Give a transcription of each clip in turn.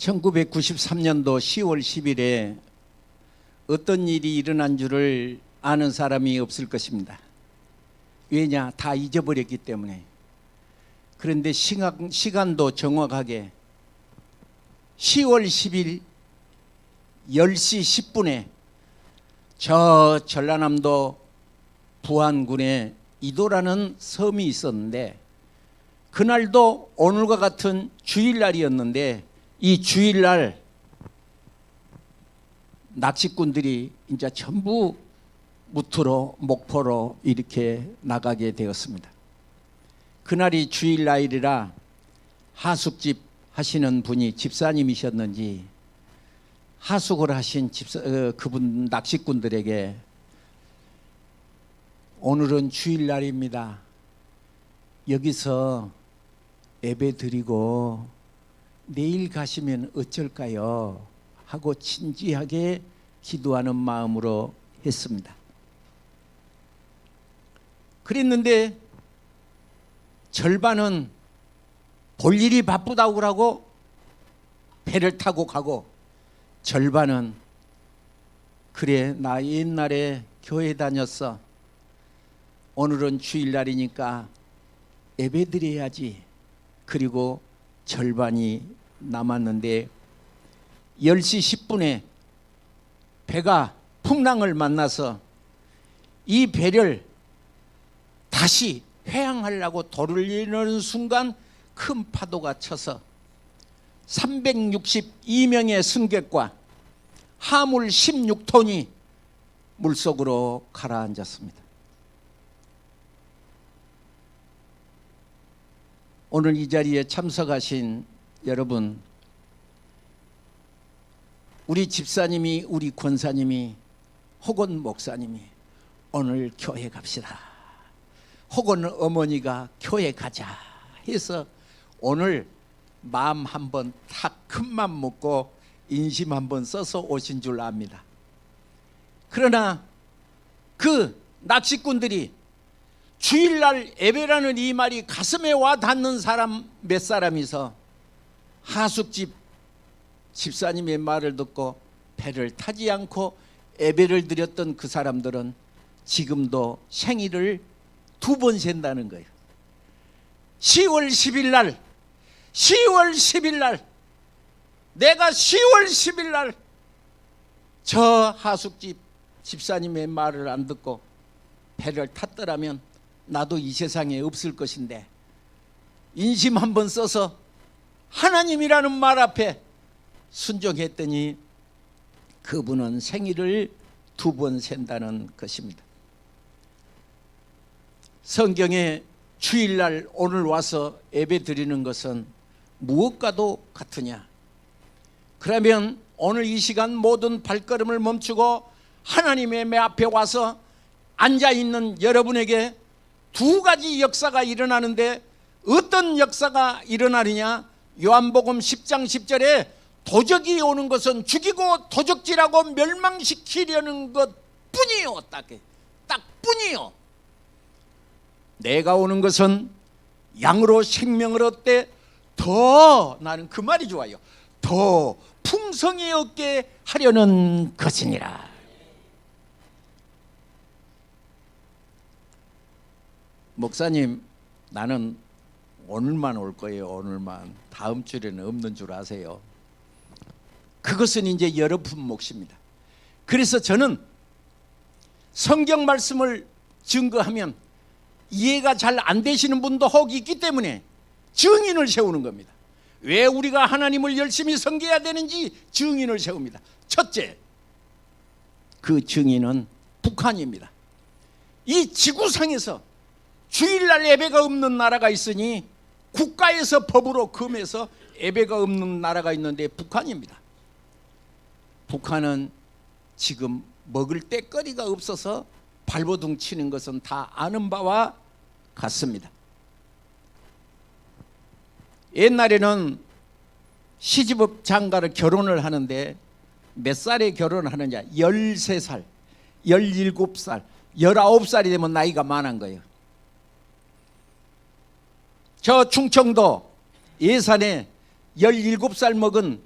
1993년도 10월 10일에 어떤 일이 일어난 줄을 아는 사람이 없을 것입니다. 왜냐? 다 잊어버렸기 때문에. 그런데 시간도 정확하게 10월 10일 10시 10분에 저 전라남도 부안군에 이도라는 섬이 있었는데, 그날도 오늘과 같은 주일날이었는데, 이 주일날 낚시꾼들이 이제 전부 무트로 목포로 이렇게 나가게 되었습니다. 그날이 주일날이라 하숙집 하시는 분이 집사님이셨는지 하숙을 하신 그분 낚시꾼들에게 오늘은 주일날입니다. 여기서 예배 드리고 내일 가시면 어쩔까요? 하고 진지하게 기도하는 마음으로 했습니다. 그랬는데 절반은 볼 일이 바쁘다고 그러고 배를 타고 가고, 절반은 그래 나 옛날에 교회 다녔어, 오늘은 주일날이니까 예배 드려야지. 그리고 절반이 남았는데 10시 10분에 배가 풍랑을 만나서 이 배를 다시 회항하려고 돌을 이는 순간 큰 파도가 쳐서 362명의 승객과 하물 16톤이 물속으로 가라앉았습니다. 오늘 이 자리에 참석하신 여러분, 우리 집사님이, 우리 권사님이, 혹은 목사님이 오늘 교회 갑시다, 혹은 어머니가 교회 가자 해서 오늘 마음 한번 탁 큰맘 먹고 인심 한번 써서 오신 줄 압니다. 그러나 그 낚시꾼들이 주일날 예배라는 이 말이 가슴에 와 닿는 사람 몇 사람이서 하숙집 집사님의 말을 듣고 배를 타지 않고 예배를 드렸던 그 사람들은 지금도 생일을 2번 센다는 거예요. 10월 10일 날, 10월 10일 날, 내가 10월 10일 날 저 하숙집 집사님의 말을 안 듣고 배를 탔더라면 나도 이 세상에 없을 것인데, 인심 한번 써서 하나님이라는 말 앞에 순종했더니 그분은 생일을 2번 센다는 것입니다. 성경에 주일날 오늘 와서 예배 드리는 것은 무엇과도 같으냐? 그러면 오늘 이 시간 모든 발걸음을 멈추고 하나님의 매 앞에 와서 앉아있는 여러분에게 2가지 역사가 일어나는데, 어떤 역사가 일어나느냐? 요한복음 10장 10절에 도적이 오는 것은 죽이고 도적질하고 멸망시키려는 것뿐이요. 딱 뿐이요. 내가 오는 것은 양으로 생명을 얻되 더, 나는 그 말이 좋아요, 더 풍성히 얻게 하려는 것이니라. 목사님, 나는 오늘만 올 거예요. 오늘만. 다음 주에는 없는 줄 아세요? 그것은 이제 여러분 몫입니다. 그래서 저는 성경 말씀을 증거하면 이해가 잘 안 되시는 분도 혹 있기 때문에 증인을 세우는 겁니다. 왜 우리가 하나님을 열심히 섬겨야 되는지 증인을 세웁니다. 첫째, 그 증인은 북한입니다. 이 지구상에서 주일날 예배가 없는 나라가 있으니 국가에서 법으로 금해서 예배가 없는 나라가 있는데 북한입니다. 북한은 지금 먹을 때거리가 없어서 발버둥 치는 것은 다 아는 바와 같습니다. 옛날에는 시집업 장가를 결혼을 하는데 몇 살에 결혼하느냐? 13살, 17살, 19살이 되면 나이가 많은 거예요. 저 충청도 예산에 17살 먹은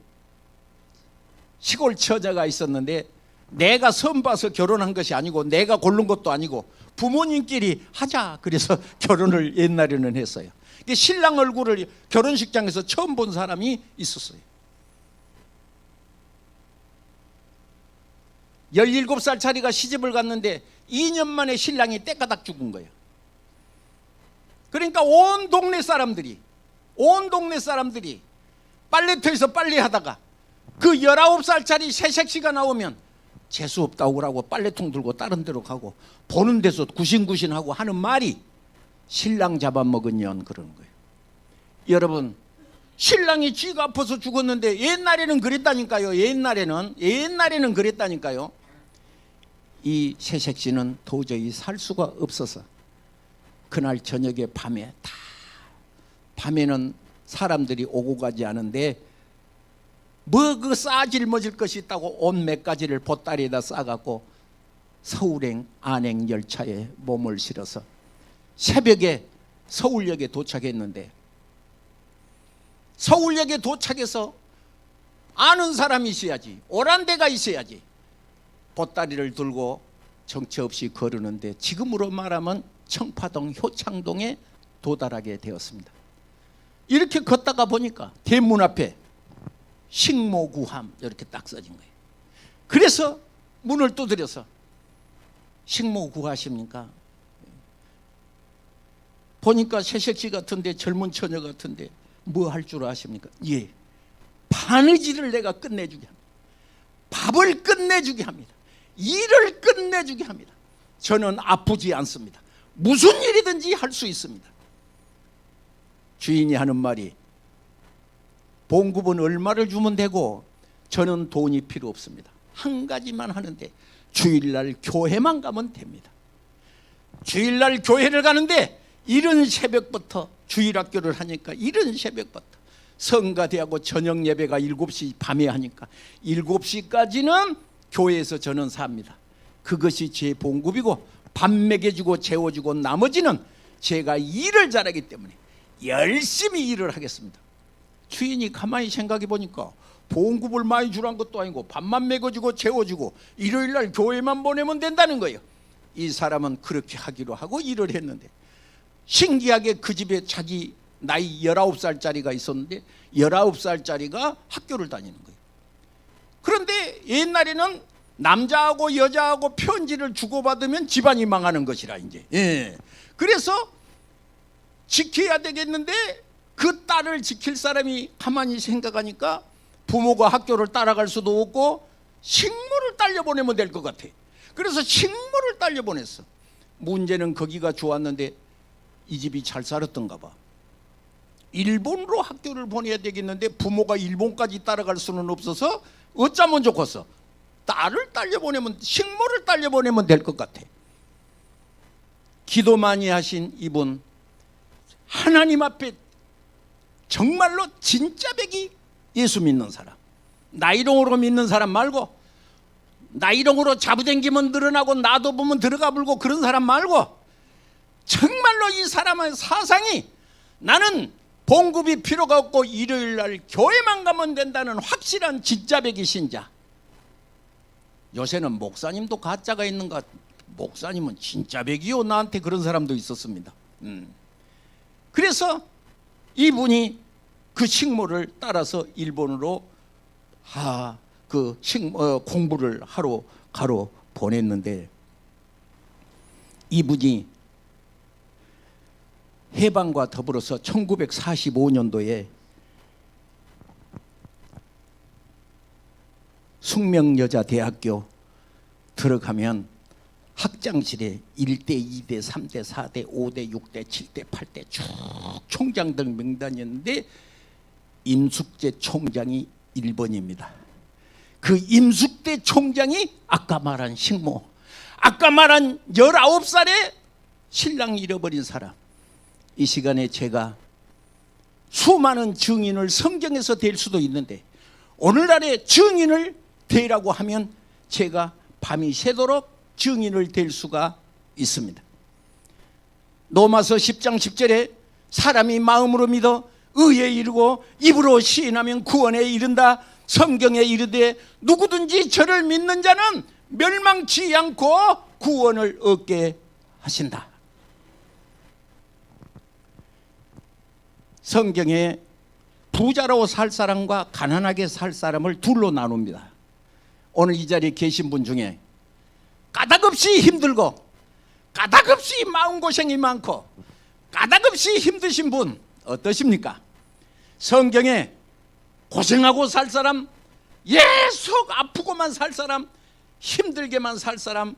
시골 처자가 있었는데 내가 선 봐서 결혼한 것이 아니고 내가 고른 것도 아니고 부모님끼리 하자 그래서 결혼을 옛날에는 했어요. 신랑 얼굴을 결혼식장에서 처음 본 사람이 있었어요. 17살짜리가 시집을 갔는데 2년 만에 신랑이 떼까닥 죽은 거예요. 그러니까 온 동네 사람들이 빨래터에서 빨래하다가 그 19살짜리 새색시가 나오면 재수 없다고 그러고 빨래통 들고 다른 데로 가고 보는 데서 구신구신하고 하는 말이 신랑 잡아먹은 년 그러는 거예요. 여러분, 신랑이 쥐가 아파서 죽었는데 옛날에는 그랬다니까요. 옛날에는 그랬다니까요. 이 새색시는 도저히 살 수가 없어서 그날 저녁에 밤에는 사람들이 오고 가지 않은데 뭐 그 싸질머질 것이 있다고 옷 몇 가지를 보따리에다 싸갖고 서울행 안행 열차에 몸을 실어서 새벽에 서울역에 도착했는데 서울역에 도착해서 아는 사람이 있어야지, 오란 데가 있어야지. 보따리를 들고 정처 없이 걸으는데 지금으로 말하면 청파동 효창동에 도달하게 되었습니다. 이렇게 걷다가 보니까 대문 앞에 식모구함 이렇게 딱 써진 거예요. 그래서 문을 두드려서 식모 구하십니까? 보니까 새색시 같은데 젊은 처녀 같은데 뭐 할 줄 아십니까? 예, 바느질을 내가 끝내주게 합니다. 밥을 끝내주게 합니다. 일을 끝내주게 합니다. 저는 아프지 않습니다. 무슨 일이든지 할 수 있습니다. 주인이 하는 말이 봉급은 얼마를 주면 되고 저는 돈이 필요 없습니다. 한 가지만 하는데 주일날 교회만 가면 됩니다. 주일날 교회를 가는데 이른 새벽부터 주일학교를 하니까 이른 새벽부터 성가대하고 저녁 예배가 7시 밤에 하니까 7시까지는 교회에서 저는 삽니다. 그것이 제 봉급이고 밥 먹여주고 재워주고 나머지는 제가 일을 잘하기 때문에 열심히 일을 하겠습니다. 주인이 가만히 생각해 보니까 봉급을 많이 주란 것도 아니고 밥만 먹여주고 재워주고 일요일날 교회만 보내면 된다는 거예요. 이 사람은 그렇게 하기로 하고 일을 했는데 신기하게 그 집에 자기 나이 19살짜리가 있었는데 19살짜리가 학교를 다니는 거예요. 그런데 옛날에는 남자하고 여자하고 편지를 주고받으면 집안이 망하는 것이라 이제. 예. 그래서 지켜야 되겠는데 그 딸을 지킬 사람이 가만히 생각하니까 부모가 학교를 따라갈 수도 없고 식모를 딸려보내면 될 것 같아. 그래서 식모를 딸려보냈어. 문제는 거기가 좋았는데 이 집이 잘 살았던가 봐. 일본으로 학교를 보내야 되겠는데 부모가 일본까지 따라갈 수는 없어서 어쩌면 좋겠어. 딸을 딸려보내면, 식모를 딸려보내면 될 것 같아. 기도 많이 하신 이분, 하나님 앞에 정말로 진짜 백이 예수 믿는 사람, 나이롱으로 믿는 사람 말고, 나이롱으로 잡아당기면 늘어나고 나도 보면 들어가 불고 그런 사람 말고, 정말로 이 사람의 사상이 나는 봉급이 필요가 없고 일요일날 교회만 가면 된다는 확실한 진짜 백이 신자. 요새는 목사님도 가짜가 있는가, 목사님은 진짜 백이요, 나한테 그런 사람도 있었습니다. 그래서 이분이 그 식모를 따라서 일본으로 공부를 하러 가러 보냈는데 이분이 해방과 더불어서 1945년도에 숙명여자대학교 들어가면 학장실에 1대, 2대, 3대, 4대, 5대, 6대, 7대, 8대 쭉 총장들 명단이었는데 임숙재 총장이 1번입니다. 그 임숙재 총장이 아까 말한 식모, 아까 말한 19살에 신랑 잃어버린 사람. 이 시간에 제가 수많은 증인을 성경에서 댈 수도 있는데 오늘날의 증인을 대라고 하면 제가 밤이 새도록 증인을 댈 수가 있습니다. 로마서 10장 10절에 사람이 마음으로 믿어 의에 이르고 입으로 시인하면 구원에 이른다. 성경에 이르되 누구든지 저를 믿는 자는 멸망치 않고 구원을 얻게 하신다. 성경에 부자로 살 사람과 가난하게 살 사람을 둘로 나눕니다. 오늘 이 자리에 계신 분 중에 까닭없이 힘들고 까닭없이 마음고생이 많고 까닭없이 힘드신 분 어떠십니까? 성경에 고생하고 살 사람, 속 아프고만 살 사람, 힘들게만 살 사람,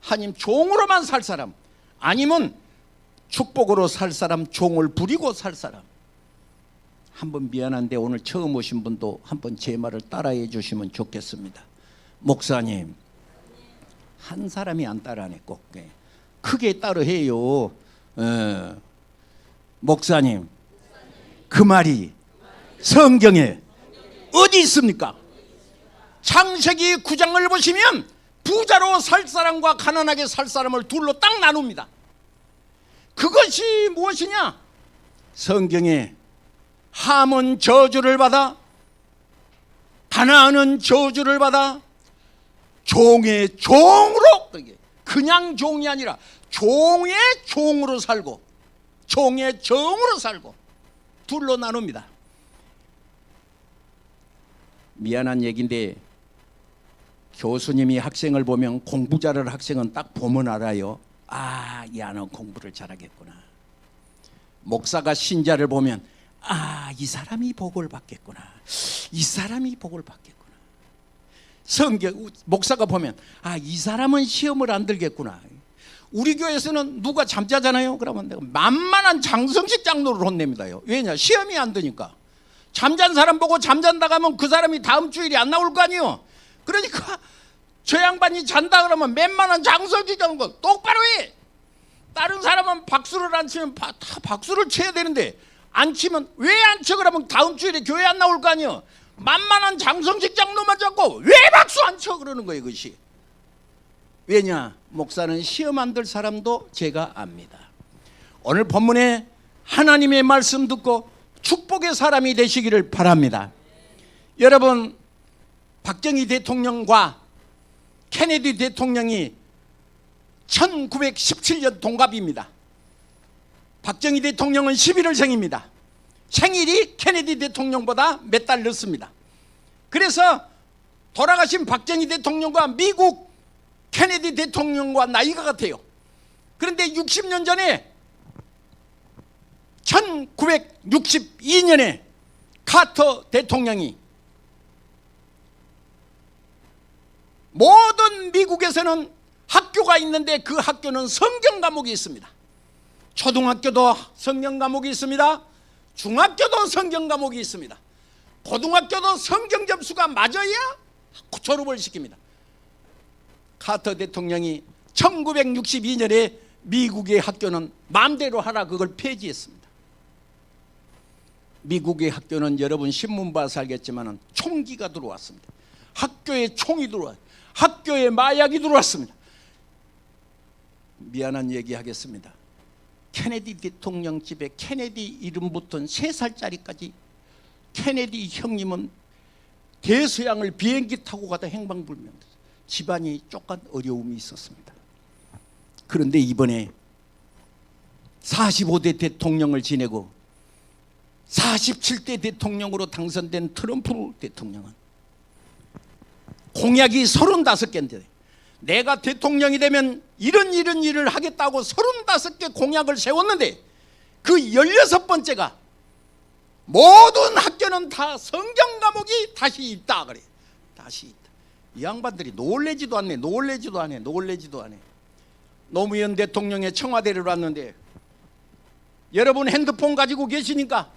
하나님 종으로만 살 사람, 아니면 축복으로 살 사람, 종을 부리고 살 사람. 한번 미안한데 오늘 처음 오신 분도 한번 제 말을 따라해 주시면 좋겠습니다. 목사님, 한 사람이 안 따라하네. 꼭 크게 따라해요. 목사님, 그 말이 성경에 어디 있습니까? 창세기 9장을 보시면 부자로 살 사람과 가난하게 살 사람을 둘로 딱 나눕니다. 그것이 무엇이냐? 성경에 함은 저주를 받아, 가나안은 저주를 받아 종의 종으로, 그냥 종이 아니라 종의 종으로 살고 종의 정으로 살고 둘로 나눕니다. 미안한 얘기인데 교수님이 학생을 보면 공부 잘하는 학생은 딱 보면 알아요. 아, 이 아는 공부를 잘하겠구나. 목사가 신자를 보면 이 사람이 복을 받겠구나. 이 사람이 복을 받겠구나. 목사가 보면 이 사람은 시험을 안 들겠구나. 우리 교회에서는 누가 잠자잖아요. 그러면 내가 만만한 장성식 장로를 혼냅니다요. 왜냐? 시험이 안 되니까. 잠잔 사람 보고 잠잔다 가면 그 사람이 다음 주일이 안 나올 거 아니에요. 그러니까 저 양반이 잔다 그러면 맨만한 장성식 장로 똑바로 해. 다른 사람은 박수를 안 치면 다 박수를 쳐야 되는데 안 치면 왜 안 쳐? 그러면 다음 주일에 교회 안 나올 거 아니에요. 만만한 장성식 장로만 잡고 왜 박수 안 쳐? 그러는 거예요. 그것이. 왜냐? 목사는 시험 안 들 사람도 제가 압니다. 오늘 본문에 하나님의 말씀 듣고 축복의 사람이 되시기를 바랍니다. 여러분, 박정희 대통령과 케네디 대통령이 1917년 동갑입니다. 박정희 대통령은 11월생입니다. 생일이 케네디 대통령보다 몇 달 늦습니다. 그래서 돌아가신 박정희 대통령과 미국 케네디 대통령과 나이가 같아요. 그런데 60년 전에 1962년에 카터 대통령이 모든 미국에서는 학교가 있는데 그 학교는 성경 과목이 있습니다. 초등학교도 성경 과목이 있습니다. 중학교도 성경 과목이 있습니다. 고등학교도 성경 점수가 맞아야 졸업을 시킵니다. 카터 대통령이 1962년에 미국의 학교는 마음대로 하라 그걸 폐지했습니다. 미국의 학교는 여러분 신문 봐서 알겠지만 총기가 들어왔습니다. 학교에 총이 들어왔어요. 학교에 마약이 들어왔습니다. 미안한 얘기 하겠습니다. 케네디 대통령 집에 케네디 이름 붙은 3살짜리까지 케네디 형님은 대서양을 비행기 타고 가다 행방불명됐어요. 집안이 조금 어려움이 있었습니다. 그런데 이번에 45대 대통령을 지내고 47대 대통령으로 당선된 트럼프 대통령은 공약이 35개인데 내가 대통령이 되면 이런 일을 하겠다고 35개 공약을 세웠는데 그 16번째가 모든 학교는 다 성경 과목이 다시 있다 그래. 다시 있다. 이 양반들이 놀래지도 않네. 노무현 대통령의 청와대를 왔는데 여러분 핸드폰 가지고 계시니까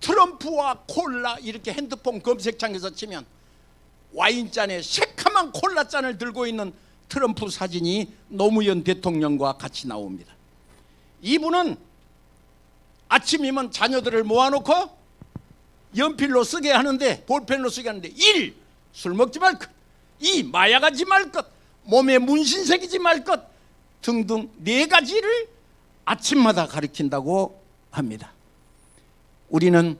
트럼프와 콜라 이렇게 핸드폰 검색창에서 치면 와인잔에 새카만 콜라잔을 들고 있는 트럼프 사진이 노무현 대통령과 같이 나옵니다. 이분은 아침이면 자녀들을 모아놓고 연필로 쓰게 하는데 볼펜으로 쓰게 하는데 1. 술 먹지 말 것, 2. 마약하지 말 것, 몸에 문신 새기지 말 것 등등 4가지를 아침마다 가르친다고 합니다. 우리는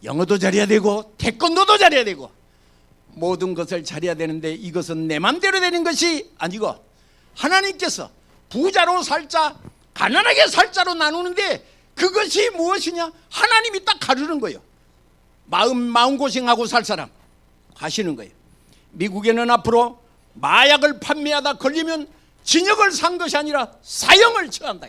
영어도 잘해야 되고 태권도도 잘해야 되고 모든 것을 잘해야 되는데 이것은 내 맘대로 되는 것이 아니고 하나님께서 부자로 살자 가난하게 살자로 나누는데 그것이 무엇이냐? 하나님이 딱 가르는 거예요. 마음고생하고 살 사람 가시는 거예요. 미국에는 앞으로 마약을 판매하다 걸리면 징역을 산 것이 아니라 사형을 처한다.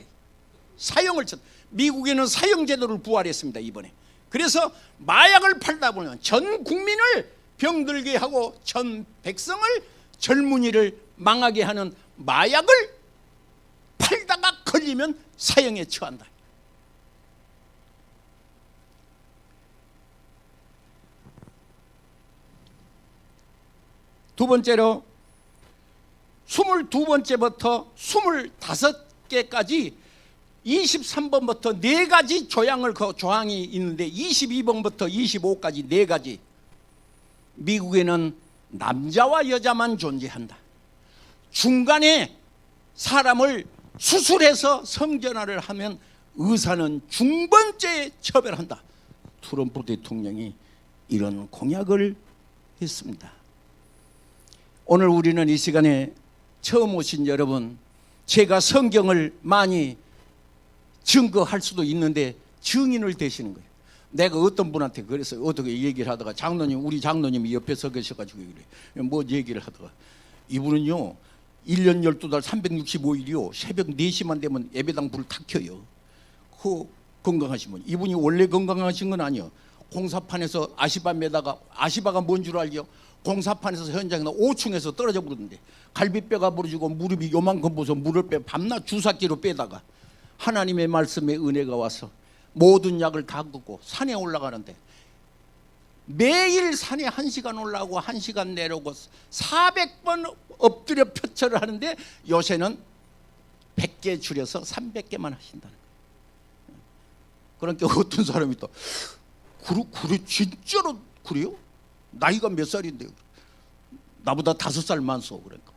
사형을 처. 미국에는 사형제도를 부활했습니다 이번에. 그래서 마약을 팔다 보면 전 국민을 병들게 하고 전 백성을 젊은이를 망하게 하는 마약을 팔다가 걸리면 사형에 처한다. 두 번째로 22번째부터 25개까지 23번부터 4가지 조항이 있는데 22번부터 25까지 4가지. 미국에는 남자와 여자만 존재한다. 중간에 사람을 수술해서 성전화를 하면 의사는 중범죄에 처벌한다. 트럼프 대통령이 이런 공약을 했습니다. 오늘 우리는 이 시간에 처음 오신 여러분, 제가 성경을 많이 증거할 수도 있는데 증인을 되시는 거예요. 내가 어떤 분한테 그래서 어떻게 얘기를 하다가 우리 장로님이 옆에 서 계셔가지고 그래. 뭐 얘기를 하다가 이분은요 1년 12달 365일이요 새벽 4시만 되면 예배당 불 탁 켜요. 그 건강하신 분. 이분이 원래 건강하신 건 아니에요. 공사판에서 아시바 매다가, 아시바가 뭔 줄 알죠? 공사판에서 현장에서 5층에서 떨어져 버렸는데 갈비뼈가 부러지고 무릎이 요만큼 부서 물을 밤낮 주사기로 빼다가 하나님의 말씀에 은혜가 와서 모든 약을 다 긋고 산에 올라가는데 매일 산에 1시간 올라가고 1시간 내려오고 400번 엎드려 표철을 하는데 요새는 100개 줄여서 300개만 하신다는 거예요. 그러니까 어떤 사람이 또 그래 진짜로 그래요? 나이가 몇 살인데 나보다 5살 많소. 그러니까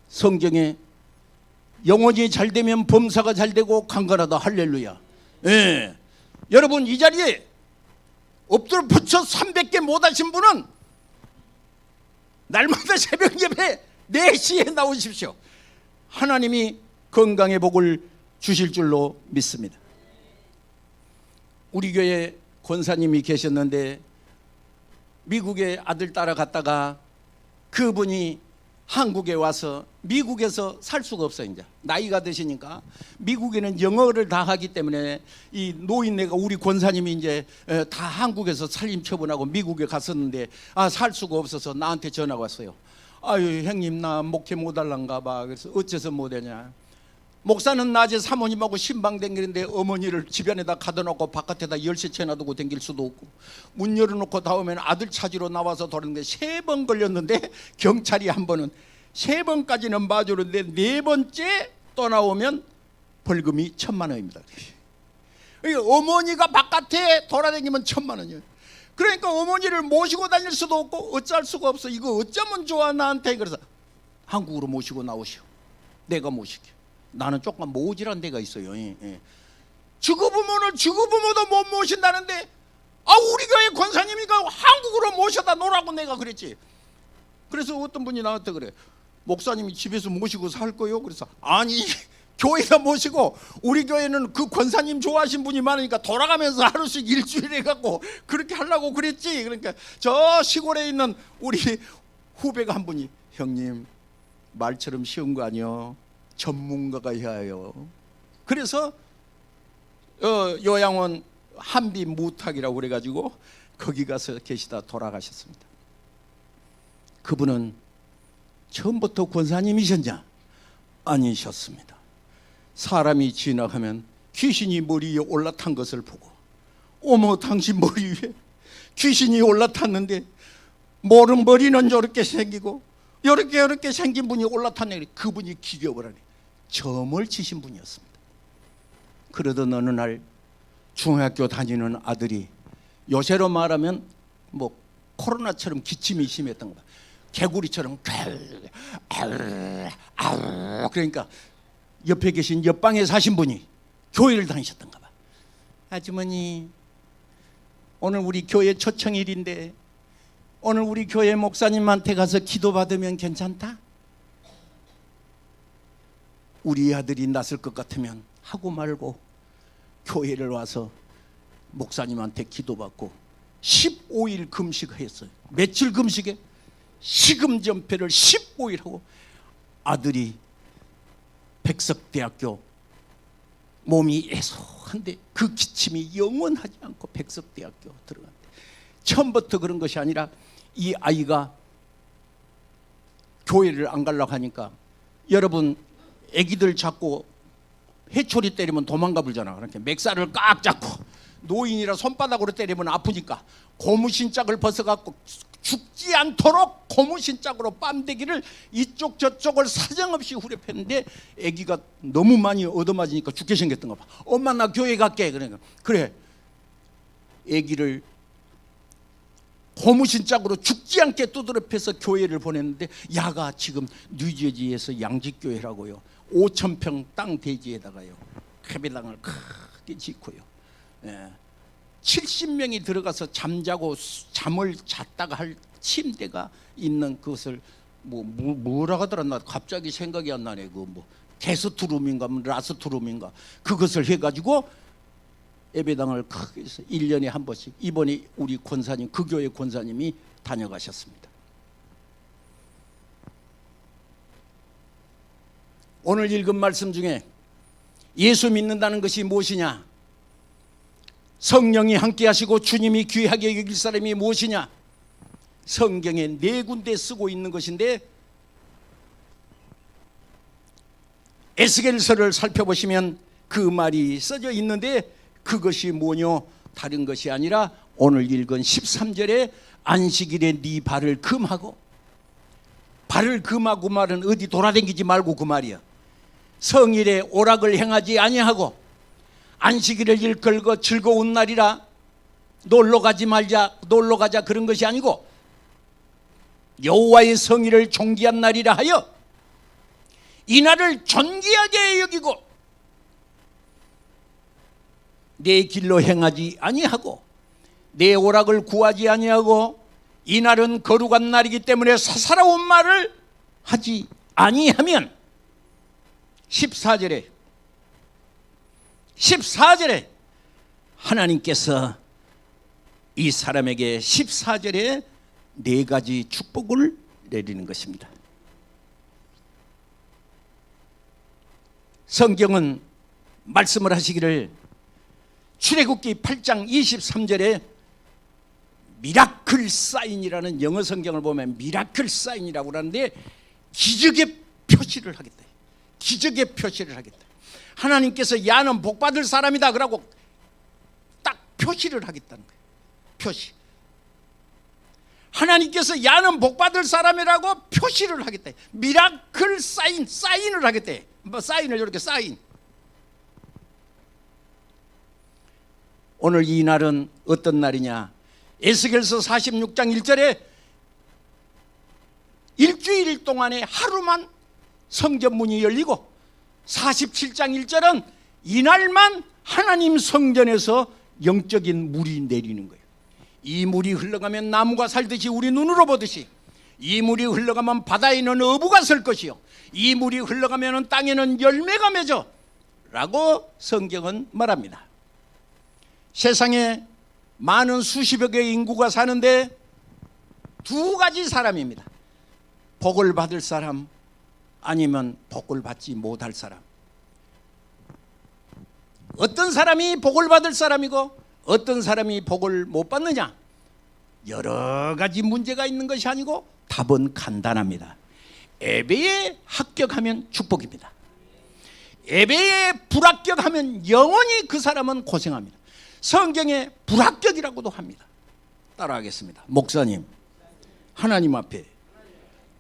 성경에 영혼이 잘 되면 범사가 잘 되고 강건하다. 할렐루야. 예. 여러분 이 자리에 엎드려 붙여 300개 못 하신 분은 날마다 새벽 예배 4시에 나오십시오. 하나님이 건강의 복을 주실 줄로 믿습니다. 우리 교회 권사님이 계셨는데 미국에 아들 따라갔다가 그분이 한국에 와서 미국에서 살 수가 없어요. 이제 나이가 드시니까 미국에는 영어를 다 하기 때문에 이 노인네가 우리 권사님이 이제 다 한국에서 살림 처분하고 미국에 갔었는데 살 수가 없어서 나한테 전화가 왔어요. 아유 형님 나 목회 못 할란가 봐. 그래서 어째서 못 하냐. 목사는 낮에 사모님하고 신방 댕기는데 어머니를 집 안에다 가둬놓고 바깥에다 열쇠 놔두고 댕길 수도 없고 문 열어놓고 다음에는 아들 찾으러 나와서 돌았는데 3번 걸렸는데 경찰이 한 번은 3번까지는 봐주는데 4번째 또 나오면 벌금이 1,000만 원입니다. 어머니가 바깥에 돌아다니면 1,000만 원이에요. 그러니까 어머니를 모시고 다닐 수도 없고 어쩔 수가 없어. 이거 어쩌면 좋아 나한테. 그래서 한국으로 모시고 나오시오. 내가 모실게. 나는 조금 모질한 데가 있어요. 주거부모는 주거부모도 못 모신다는데 우리 교회 권사님이가 한국으로 모셔다 놓으라고 내가 그랬지. 그래서 어떤 분이 나한테 그래. 목사님이 집에서 모시고 살 거요? 그래서 아니 교회에다 모시고 우리 교회는 그 권사님 좋아하신 분이 많으니까 돌아가면서 하루씩 일주일에 해갖고 그렇게 하려고 그랬지. 그러니까 저 시골에 있는 우리 후배가 한 분이 형님 말처럼 쉬운 거 아니요. 전문가가 해야 해요. 그래서 요양원 한비 무탁이라고 그래가지고 거기 가서 계시다 돌아가셨습니다. 그분은 처음부터 권사님이셨냐? 아니셨습니다. 사람이 지나가면 귀신이 머리 위에 올라탄 것을 보고 어머 당신 머리 위에 귀신이 올라탔는데 머리는 저렇게 생기고 이렇게 생긴 분이 올라탔네. 그분이 기ገብ을 하네. 점을 치신 분이었습니다. 그러던 어느 날 중학교 다니는 아들이 요새로 말하면 뭐 코로나처럼 기침이 심했던 거 봐. 개구리처럼 그러니까 옆에 계신 옆방에 사신 분이 교회를 다니셨던가 봐. 아주머니 오늘 우리 교회 초청일인데 오늘 우리 교회 목사님한테 가서 기도받으면 괜찮다? 우리 아들이 났을 것 같으면 하고 말고 교회를 와서 목사님한테 기도받고 15일 금식했어요. 며칠 금식에? 식음전폐를 15일 하고 아들이 백석대학교 몸이 애소한데 그 기침이 영원하지 않고 백석대학교 들어간대. 처음부터 그런 것이 아니라 이 아이가 교회를 안 가려고 하니까, 여러분 애기들 잡고 회초리 때리면 도망가 불잖아. 그렇게 맥살을 꽉 잡고 노인이라 손바닥으로 때리면 아프니까 고무신짝을 벗어갖고 죽지 않도록 고무신짝으로 뺨대기를 이쪽 저쪽을 사정없이 후려팼는데 애기가 너무 많이 얻어맞으니까 죽게 생겼던가 봐. 엄마 나 교회 갈게. 그러니까 그래, 애기를 고무신짝으로 죽지 않게 두드려 패서 교회를 보냈는데, 야가 지금 뉴저지에서 양지교회라고요, 5,000평 땅 대지에다가요 예배당을 크게 짓고요, 70명이 들어가서 잠자고 잠을 잤다가 할 침대가 있는 그것을 뭐라 하더라, 나 갑자기 생각이 안 나네. 그 뭐 게스트룸인가 라스트룸인가 그것을 해가지고 예배당을 크게 해서 1년에 한 번씩, 이번에 우리 권사님, 그 교회 권사님이 다녀가셨습니다. 오늘 읽은 말씀 중에 예수 믿는다는 것이 무엇이냐, 성령이 함께 하시고 주님이 귀하게 여길 사람이 무엇이냐, 성경에 4군데 쓰고 있는 것인데, 에스겔서를 살펴보시면 그 말이 써져 있는데, 그것이 뭐뇨, 다른 것이 아니라 오늘 읽은 13절에 안식일에 네 발을 금하고, 발을 금하고 말은 어디 돌아다니지 말고 그 말이야. 성일에 오락을 행하지 아니하고 안식일을 일컬고 즐거운 날이라 놀러 가지 말자, 놀러 가자 그런 것이 아니고 여호와의 성일을 존귀한 날이라 하여 이 날을 존귀하게 여기고 내 길로 행하지 아니하고 내 오락을 구하지 아니하고 이 날은 거룩한 날이기 때문에 사사로운 말을 하지 아니하면, 14절에 하나님께서 이 사람에게 14절에 4가지 축복을 내리는 것입니다. 성경은 말씀을 하시기를 출애굽기 8장 23절에 미라클 사인이라는 영어 성경을 보면 미라클 사인이라고 하는데, 기적의 표시를 하겠다. 기적의 표시를 하겠다. 하나님께서 야는 복받을 사람이다 그러고 딱 표시를 하겠다는 거예요. 표시. 하나님께서 야는 복받을 사람이라고 표시를 하겠다. 미라클 사인을 하겠다. 뭐 사인을 이렇게 사인. 오늘 이 날은 어떤 날이냐, 에스겔서 46장 1절에 일주일 동안에 하루만 성전문이 열리고, 47장 1절은 이날만 하나님 성전에서 영적인 물이 내리는 거예요. 이 물이 흘러가면 나무가 살듯이 우리 눈으로 보듯이, 이 물이 흘러가면 바다에는 어부가 설 것이요, 이 물이 흘러가면 땅에는 열매가 맺어 라고 성경은 말합니다. 세상에 많은 수십여 개의 인구가 사는데 2가지 사람입니다. 복을 받을 사람, 아니면 복을 받지 못할 사람. 어떤 사람이 복을 받을 사람이고 어떤 사람이 복을 못 받느냐, 여러 가지 문제가 있는 것이 아니고 답은 간단합니다. 예배에 합격하면 축복입니다. 예배에 불합격하면 영원히 그 사람은 고생합니다. 성경에 불합격이라고도 합니다. 따라하겠습니다. 목사님, 하나님 앞에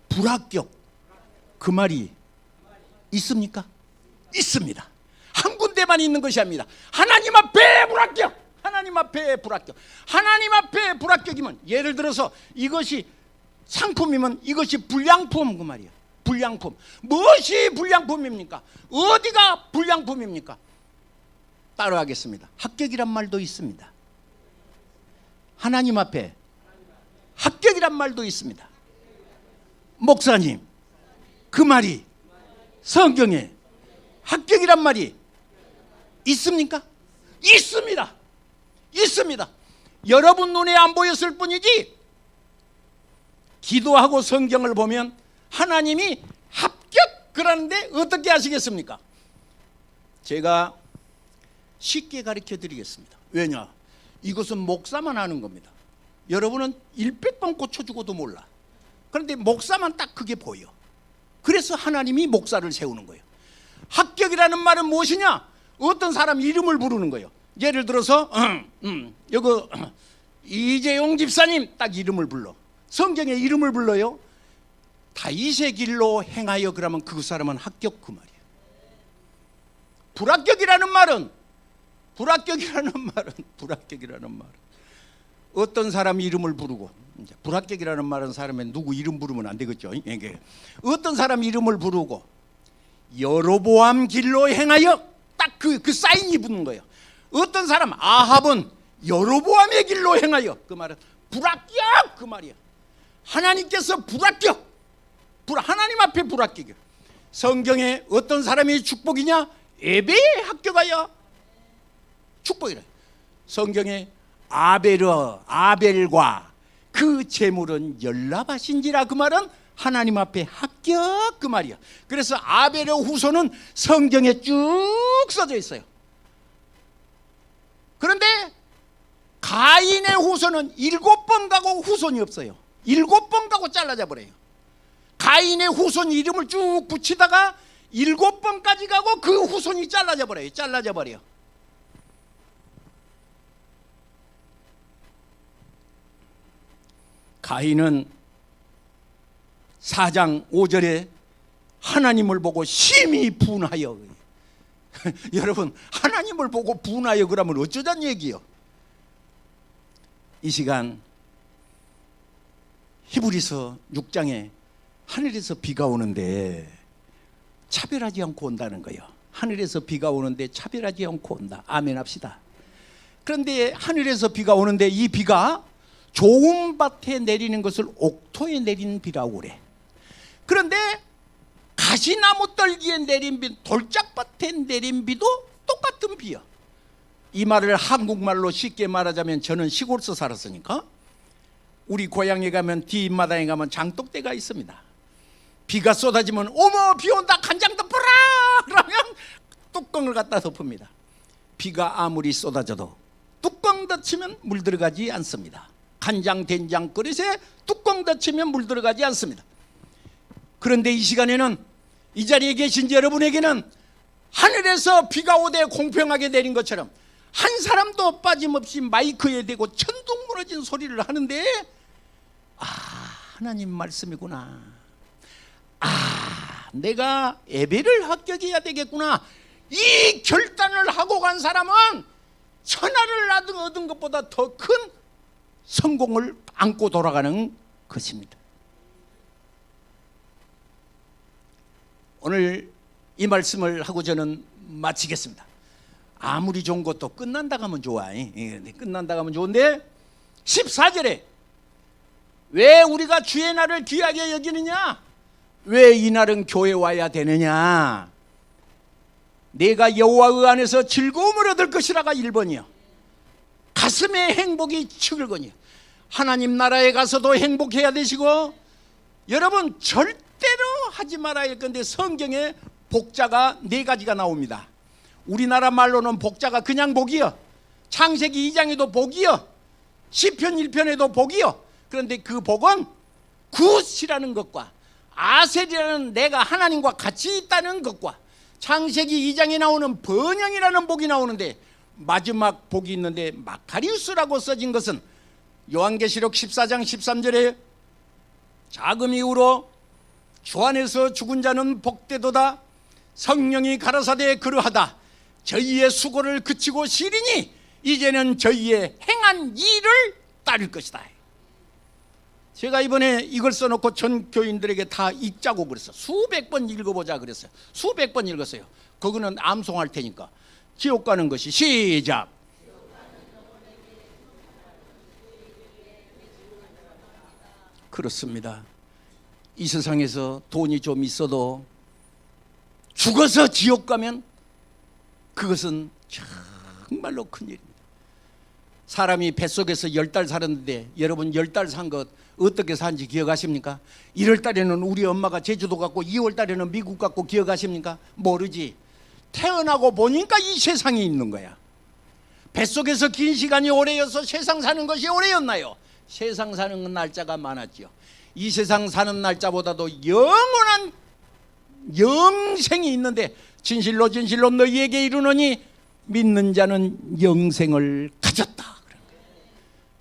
불합격, 그 말이 있습니까? 있습니다. 한 군데만 있는 것이 아닙니다. 하나님 앞에 불합격, 하나님 앞에 불합격. 하나님 앞에 불합격이면, 예를 들어서 이것이 상품이면 이것이 불량품, 그 말이야. 불량품. 무엇이 불량품입니까? 어디가 불량품입니까? 따라하겠습니다. 합격이란 말도 있습니다. 하나님 앞에 합격이란 말도 있습니다. 목사님, 그 말이 성경에 합격이란 말이 있습니까? 있습니다. 있습니다. 여러분 눈에 안 보였을 뿐이지 기도하고 성경을 보면 하나님이 합격 그러는데 어떻게 하시겠습니까? 제가 쉽게 가르쳐 드리겠습니다. 왜냐? 이것은 목사만 하는 겁니다. 여러분은 100번 고쳐주고도 몰라. 그런데 목사만 딱 그게 보여. 그래서 하나님이 목사를 세우는 거예요. 합격이라는 말은 무엇이냐? 어떤 사람 이름을 부르는 거예요. 예를 들어서 여기 이재용 집사님 딱 이름을 불러. 성경에 이름을 불러요. 다윗의 길로 행하여 그러면 그 사람은 합격 그 말이에요. 불합격이라는 말은 어떤 사람 이름을 부르고, 이제 불합격이라는 말은 사람의 누구 이름 부르면 안 되겠죠. 이게 어떤 사람 이름을 부르고 여로보암 길로 행하여 딱 그 사인이 붙는 거예요. 어떤 사람 아합은 여로보암의 길로 행하여 그 말은 불합격 그 말이야. 하나님께서 불합격, 하나님 앞에 불합격이야. 성경에 어떤 사람이 축복이냐? 에베에 합격하여 축복이래. 성경에 아벨과 그 재물은 연락하신지라 그 말은 하나님 앞에 합격 그 말이야. 그래서 아벨의 후손은 성경에 쭉 써져 있어요. 그런데 가인의 후손은 7번 가고 후손이 없어요. 7번 가고 잘라져 버려요. 가인의 후손 이름을 쭉 붙이다가 7번까지 가고 그 후손이 잘라져 버려요. 가인은 4장 5절에 하나님을 보고 심히 분하여 여러분 하나님을 보고 분하여 그러면 어쩌자는 얘기요? 이 시간 히브리서 6장에 하늘에서 비가 오는데 차별하지 않고 온다는 거예요. 하늘에서 비가 오는데 차별하지 않고 온다. 아멘 합시다. 그런데 하늘에서 비가 오는데 이 비가 좋은 밭에 내리는 것을 옥토에 내리는 비라고 그래. 그런데 가시나무 떨기에 내린 비, 돌짝밭에 내린 비도 똑같은 비야. 이 말을 한국말로 쉽게 말하자면 저는 시골에서 살았으니까 우리 고향에 가면 뒷마당에 가면 장독대가 있습니다. 비가 쏟아지면 어머 비 온다 간장 덮어라 그러면 뚜껑을 갖다 덮습니다. 비가 아무리 쏟아져도 뚜껑 닫히면 물 들어가지 않습니다. 간장 된장 그릇에 뚜껑 닫히면 물 들어가지 않습니다. 그런데 이 시간에는 이 자리에 계신 여러분에게는 하늘에서 비가 오되 공평하게 내린 것처럼 한 사람도 빠짐없이 마이크에 대고 천둥 무너진 소리를 하는데 하나님 말씀이구나. 내가 예배를 합격해야 되겠구나. 이 결단을 하고 간 사람은 천하를 얻은 것보다 더 큰 성공을 안고 돌아가는 것입니다. 오늘 이 말씀을 하고 저는 마치겠습니다. 아무리 좋은 것도 끝난다 하면 좋아. 끝난다 하면 좋은데 14절에 왜 우리가 주의 날을 귀하게 여기느냐? 왜 이 날은 교회 와야 되느냐? 내가 여호와의 안에서 즐거움을 얻을 것이라가 1번이요. 가슴의 행복이 측을거니요. 하나님 나라에 가서도 행복해야 되시고 여러분 절대로 하지 말아야 할 건데 성경에 복자가 4가지가 나옵니다. 우리나라 말로는 복자가 그냥 복이요. 창세기 2장에도 복이요. 시편 1편에도 복이요. 그런데 그 복은 굿이라는 것과 아셀이라는 내가 하나님과 같이 있다는 것과 창세기 2장에 나오는 번영이라는 복이 나오는데 마지막 복이 있는데 마카리우스라고 써진 것은 요한계시록 14장 13절에 자금 이후로 주 안에서 죽은 자는 복되도다. 성령이 가라사대 그러하다. 저희의 수고를 그치고 시리니 이제는 저희의 행한 일을 따를 것이다. 제가 이번에 이걸 써놓고 전 교인들에게 다 읽자고 그랬어요. 수백 번 읽어보자 그랬어요. 수백 번 읽었어요. 그거는 암송할 테니까. 지옥 가는 것이 시작. 그렇습니다. 이 세상에서 돈이 좀 있어도 죽어서 지옥 가면 그것은 정말로 큰일입니다. 사람이 뱃속에서 10달 살았는데 여러분 10달 산 것 어떻게 산지 기억하십니까? 1월 달에는 우리 엄마가 제주도 갔고 2월 달에는 미국 갔고 기억하십니까? 모르지. 태어나고 보니까 이 세상에 있는 거야. 뱃속에서 긴 시간이 오래여서 세상 사는 것이 오래였나요? 세상 사는 날짜가 많았죠. 이 세상 사는 날짜보다도 영원한 영생이 있는데 진실로 진실로 너희에게 이르노니 믿는 자는 영생을 가졌다.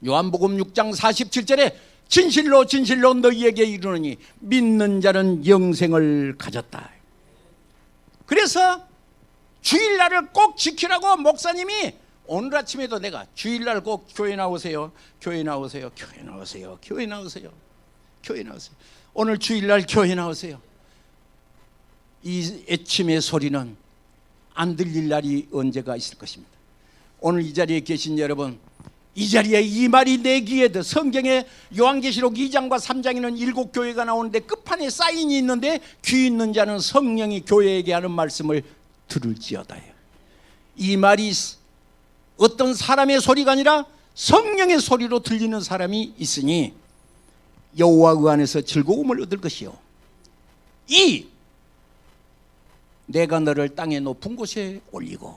요한복음 6장 47절에 진실로 진실로 너희에게 이르노니 믿는 자는 영생을 가졌다. 그래서 주일날을 꼭 지키라고 목사님이 오늘 아침에도 내가 주일날 꼭 교회 나오세요. 교회 나오세요. 교회 나오세요. 교회 나오세요. 교회 나오세요. 오늘 주일날 교회 나오세요. 이 애침의 소리는 안 들릴 날이 언제가 있을 것입니다. 오늘 이 자리에 계신 여러분, 이 자리에 이 말이 내 귀에 들 성경에 요한계시록 2장과 3장에는 7교회가 나오는데 끝판에 사인이 있는데 귀 있는 자는 성령이 교회에게 하는 말씀을 들을지어다요. 이 말이 어떤 사람의 소리가 아니라 성령의 소리로 들리는 사람이 있으니 여호와 그 안에서 즐거움을 얻을 것이요. 내가 너를 땅의 높은 곳에 올리고,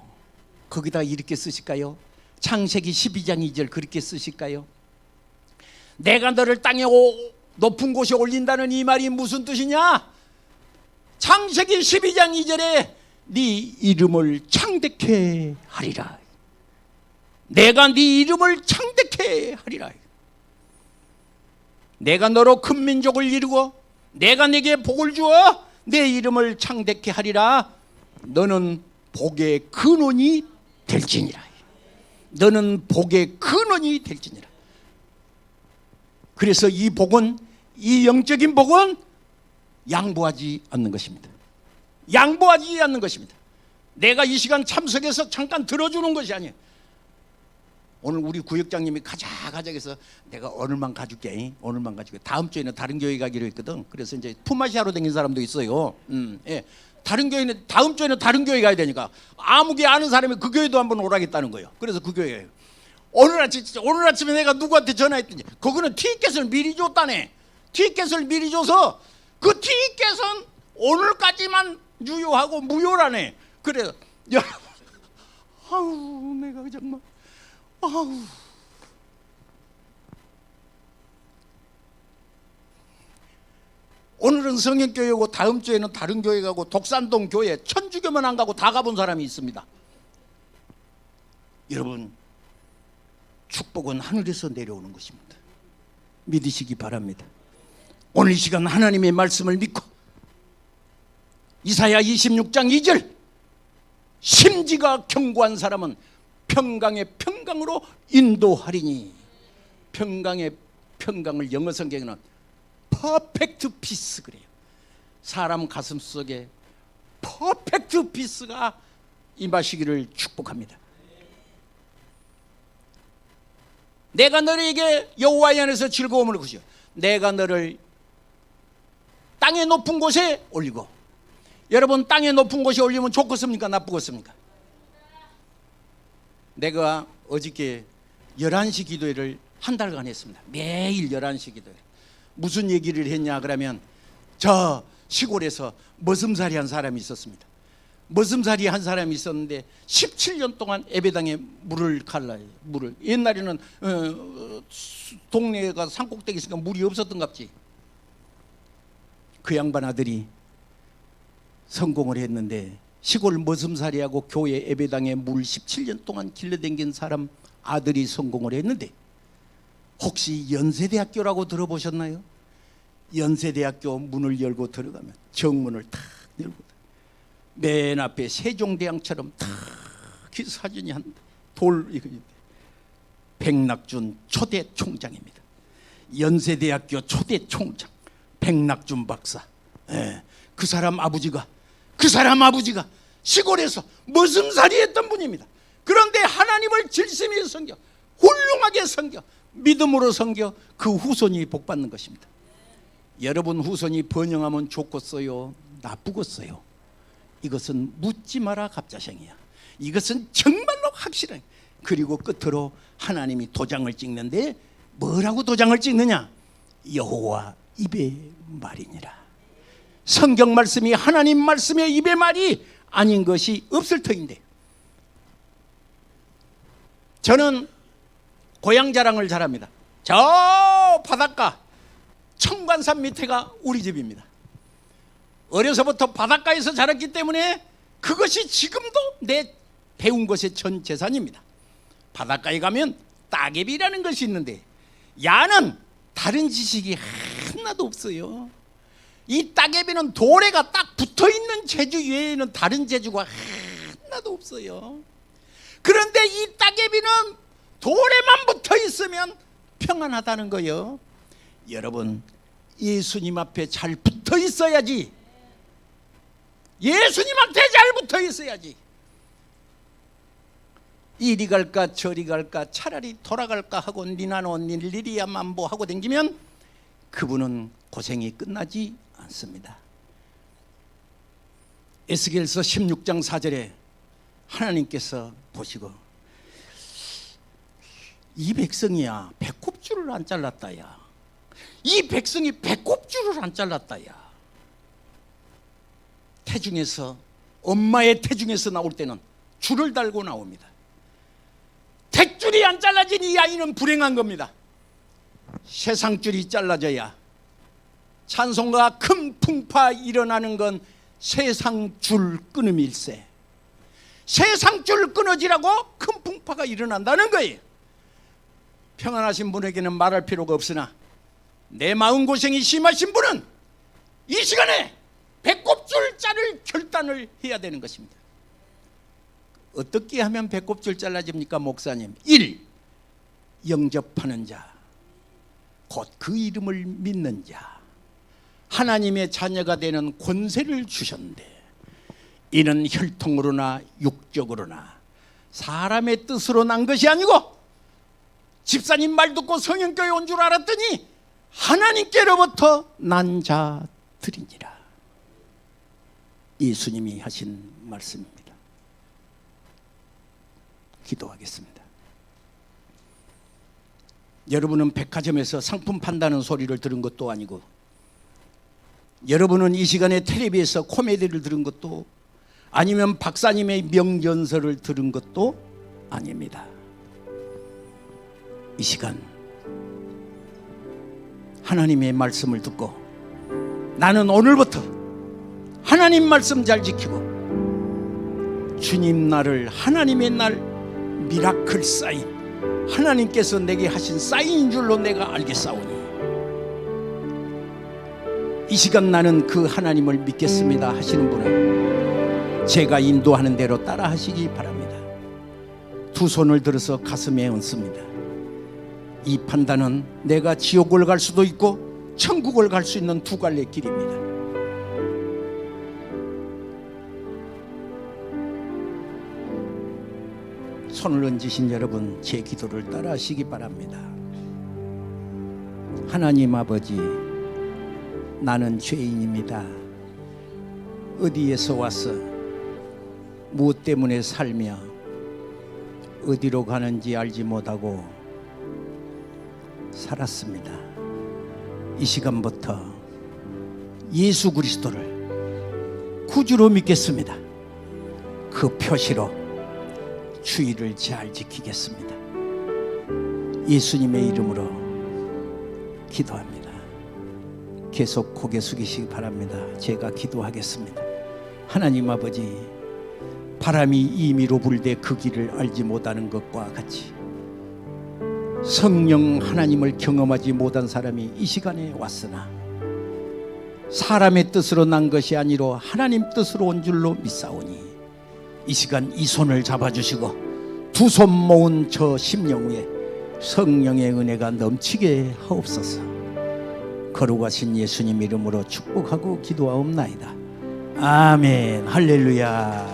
거기다 이렇게 쓰실까요? 창세기 12장 2절 그렇게 쓰실까요? 내가 너를 땅의 높은 곳에 올린다는 이 말이 무슨 뜻이냐? 창세기 12장 2절에 네 이름을 창대케 하리라. 내가 네 이름을 창대케 하리라. 내가 너로 큰 민족을 이루고 내가 네게 복을 주어 내 이름을 창대케 하리라. 너는 복의 근원이 될지니라. 너는 복의 근원이 될지니라. 그래서 이 복은, 이 영적인 복은 양보하지 않는 것입니다. 양보하지 않는 것입니다. 내가 이 시간 참석해서 잠깐 들어주는 것이 아니에요. 오늘 우리 구역장님이 가자 해서 내가 오늘만 가줄게. 오늘만 가줄게. 다음 주에는 다른 교회 가기로 했거든. 그래서 이제 품앗이하러 다니는 사람도 있어요. 예. 다른 교회는 다음 주에는 다른 교회 가야 되니까 아무 교회 아는 사람이 그 교회도 한번 오라겠다는 거예요. 그래서 그 교회에 오늘 아침에 내가 누구한테 전화했더니 그거는 티켓을 미리 줬다네. 티켓을 미리 줘서 그 티켓은 오늘까지만 유효하고 무효라네. 그래서 여러분, 아우 내가 정말 아우. 오늘은 성형교회고 다음 주에는 다른 교회 가고 독산동 교회 천주교만 안 가고 다 가본 사람이 있습니다. 여러분, 축복은 하늘에서 내려오는 것입니다. 믿으시기 바랍니다. 오늘 이 시간 하나님의 말씀을 믿고 이사야 26장 2절 심지가 견고한 사람은 평강의 평강으로 인도하리니. 평강의 평강을 영어 성경에는 퍼펙트 피스 그래요. 사람 가슴 속에 퍼펙트 피스가 임하시기를 축복합니다. 내가 너에게 여호와의 안에서 즐거움을 주시오. 내가 너를 땅의 높은 곳에 올리고. 여러분, 땅의 높은 곳에 올리면 좋겠습니까? 나쁘겠습니까? 내가 어저께 11시 기도회를 한 달간 했습니다. 매일 11시 기도회. 무슨 얘기를 했냐 그러면 저 시골에서 머슴살이 한 사람이 있었습니다. 머슴살이 한 사람이 있었는데 17년 동안 예배당에 물을 갈라요. 물을. 옛날에는 동네가 산꼭대기 있으니까 물이 없었던갑지. 그 양반 아들이 성공을 했는데 시골 머슴살이하고 교회 예배당에 물 17년 동안 길러댕긴 사람 아들이 성공을 했는데, 혹시 연세대학교라고 들어보셨나요? 연세대학교 문을 열고 들어가면 정문을 탁 열고 맨 앞에 세종대왕처럼 탁 사진이 한 돌, 백낙준 초대 총장입니다. 연세대학교 초대 총장 백낙준 박사. 그 사람 아버지가 시골에서 머슴살이 했던 분입니다. 그런데 하나님을 질심히 섬겨, 훌륭하게 섬겨, 믿음으로 섬겨 그 후손이 복받는 것입니다. 여러분 후손이 번영하면 좋겠어요, 나쁘겠어요? 이것은 묻지 마라 갑자생이야. 이것은 정말로 확실해. 그리고 끝으로 하나님이 도장을 찍는데 뭐라고 도장을 찍느냐? 여호와 입의 말이니라. 성경 말씀이 하나님 말씀의 입의 말이 아닌 것이 없을 터인데, 저는 고향 자랑을 잘합니다. 저 바닷가 청관산 밑에가 우리 집입니다. 어려서부터 바닷가에서 자랐기 때문에 그것이 지금도 내 배운 것의 전 재산입니다. 바닷가에 가면 따개비라는 것이 있는데, 야는 다른 지식이 하나도 없어요. 이 따개비는 돌에가 딱 붙어있는 재주 외에는 다른 재주가 하나도 없어요. 그런데 이 따개비는 돌에만 붙어 있으면 평안하다는 거예요. 여러분, 예수님 앞에 잘 붙어 있어야지. 예수님한테 잘 붙어 있어야지. 이리 갈까 저리 갈까 차라리 돌아갈까 하고 니나노 닐리리야 만보 하고 댕기면 그분은 고생이 끝나지 않습니다. 에스겔서 16장 4절에 하나님께서 보시고, 이 백성이야 배꼽줄을 안 잘랐다야. 이 백성이 배꼽줄을 안 잘랐다야. 태중에서, 엄마의 태중에서 나올 때는 줄을 달고 나옵니다. 택줄이 안 잘라진 이 아이는 불행한 겁니다. 세상줄이 잘라져야, 찬송가 큰 풍파 일어나는 건 세상줄 끊음일세. 세상줄 끊어지라고 큰 풍파가 일어난다는 거예요. 평안하신 분에게는 말할 필요가 없으나 내 마음고생이 심하신 분은 이 시간에 배꼽줄 자를 결단을 해야 되는 것입니다. 어떻게 하면 배꼽줄 잘라집니까, 목사님? 1. 영접하는 자, 곧 그 이름을 믿는 자, 하나님의 자녀가 되는 권세를 주셨는데, 이는 혈통으로나 육적으로나 사람의 뜻으로 난 것이 아니고, 집사님 말 듣고 성령교회 온 줄 알았더니 하나님께로부터 난 자들이니라. 예수님이 하신 말씀입니다. 기도하겠습니다. 여러분은 백화점에서 상품 판다는 소리를 들은 것도 아니고, 여러분은 이 시간에 텔레비에서 코미디를 들은 것도 아니면 박사님의 명전설을 들은 것도 아닙니다. 이 시간 하나님의 말씀을 듣고, 나는 오늘부터 하나님 말씀 잘 지키고 주님 날을 하나님의 날 미라클 사인, 하나님께서 내게 하신 사인인 줄로 내가 알겠사오니, 이 시간 나는 그 하나님을 믿겠습니다 하시는 분은 제가 인도하는 대로 따라 하시기 바랍니다. 두 손을 들어서 가슴에 얹습니다. 이 판단은 내가 지옥을 갈 수도 있고 천국을 갈 수 있는 두 갈래 길입니다. 손을 얹으신 여러분, 제 기도를 따라 하시기 바랍니다. 하나님 아버지, 나는 죄인입니다. 어디에서 와서 무엇 때문에 살며 어디로 가는지 알지 못하고 살았습니다. 이 시간부터 예수 그리스도를 구주로 믿겠습니다. 그 표시로 주의를 잘 지키겠습니다. 예수님의 이름으로 기도합니다. 계속 고개 숙이시기 바랍니다. 제가 기도하겠습니다. 하나님 아버지, 바람이 임의로 불되 그 길을 알지 못하는 것과 같이 성령 하나님을 경험하지 못한 사람이 이 시간에 왔으나 사람의 뜻으로 난 것이 아니로 하나님 뜻으로 온 줄로 믿사오니, 이 시간 이 손을 잡아주시고 두 손 모은 저 심령 위에 성령의 은혜가 넘치게 하옵소서. 거룩하신 예수님 이름으로 축복하고 기도하옵나이다. 아멘. 할렐루야.